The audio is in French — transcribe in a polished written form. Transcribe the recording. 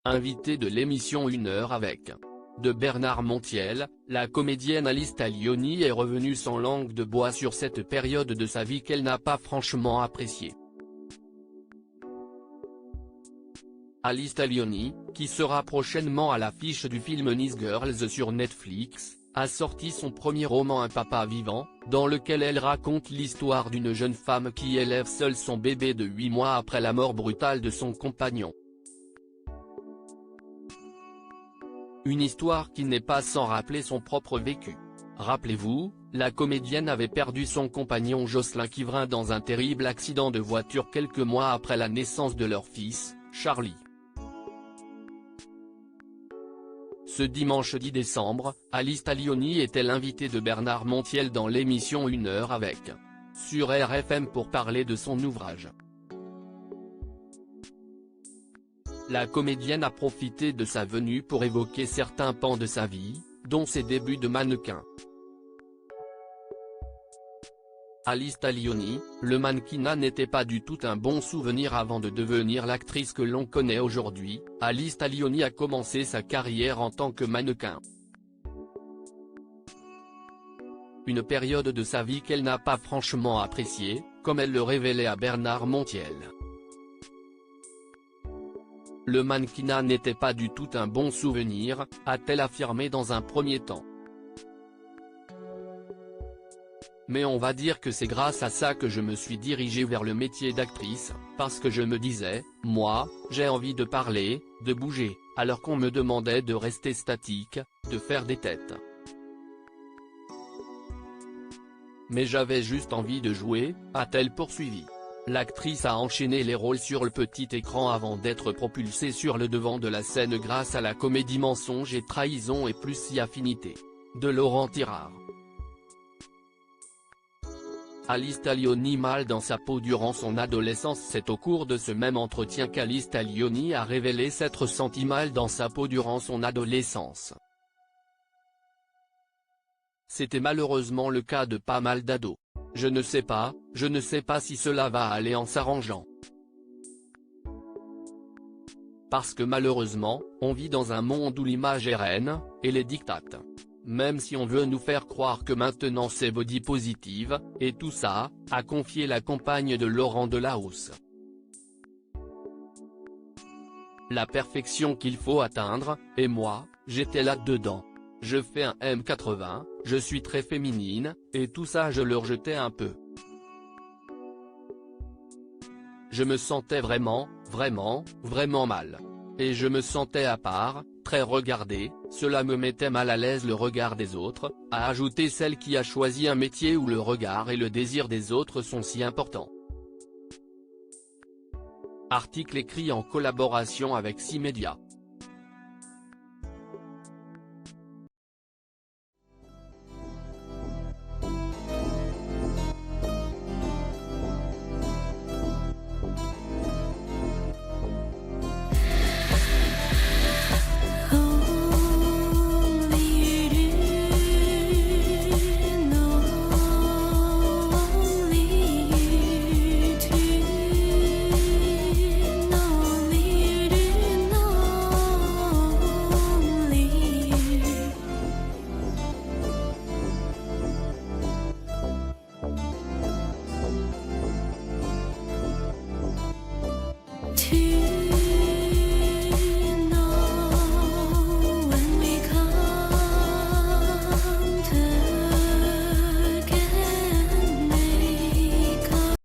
Invitée de l'émission 1 heure avec de Bernard Montiel, la comédienne Alice Taglioni est revenue sans langue de bois sur cette période de sa vie qu'elle n'a pas franchement appréciée. Alice Taglioni, qui sera prochainement à l'affiche du film Nice Girls sur Netflix, a sorti son premier roman Un papa vivant, dans lequel elle raconte l'histoire d'une jeune femme qui élève seule son bébé de 8 mois après la mort brutale de son compagnon. Une histoire qui n'est pas sans rappeler son propre vécu. Rappelez-vous, la comédienne avait perdu son compagnon Jocelyn Quivrin dans un terrible accident de voiture quelques mois après la naissance de leur fils, Charlie. Ce dimanche 10 décembre, Alice Taglioni était l'invitée de Bernard Montiel dans l'émission 1 heure avec sur RFM pour parler de son ouvrage. La comédienne a profité de sa venue pour évoquer certains pans de sa vie, dont ses débuts de mannequin. Alice Taglioni, le mannequinat n'était pas du tout un bon souvenir avant de devenir l'actrice que l'on connaît aujourd'hui. Alice Taglioni a commencé sa carrière en tant que mannequin. Une période de sa vie qu'elle n'a pas franchement appréciée, comme elle le révélait à Bernard Montiel. Le mannequinat n'était pas du tout un bon souvenir, a-t-elle affirmé dans un premier temps. Mais on va dire que c'est grâce à ça que je me suis dirigée vers le métier d'actrice, parce que je me disais, moi, j'ai envie de parler, de bouger, alors qu'on me demandait de rester statique, de faire des têtes. Mais j'avais juste envie de jouer, a-t-elle poursuivi. L'actrice a enchaîné les rôles sur le petit écran avant d'être propulsée sur le devant de la scène grâce à la comédie Mensonge et Trahison et plus si Affinité, de Laurent Tirard. Alice Taglioni mal dans sa peau durant son adolescence. C'est au cours de ce même entretien qu'Alice Taglioni a révélé s'être sentie mal dans sa peau durant son adolescence. C'était malheureusement le cas de pas mal d'ados. Je ne sais pas si cela va aller en s'arrangeant. Parce que malheureusement, on vit dans un monde où l'image est reine, et les dictates. Même si on veut nous faire croire que maintenant c'est body positive, et tout ça, a confié la compagne de Laurent Delahousse. La perfection qu'il faut atteindre, et moi, j'étais là-dedans. Je fais un M80, je suis très féminine, et tout ça je le rejetais un peu. Je me sentais vraiment mal. Et je me sentais à part, très regardée, cela me mettait mal à l'aise le regard des autres, a ajouté celle qui a choisi un métier où le regard et le désir des autres sont si importants. Article écrit en collaboration avec 6 médias. To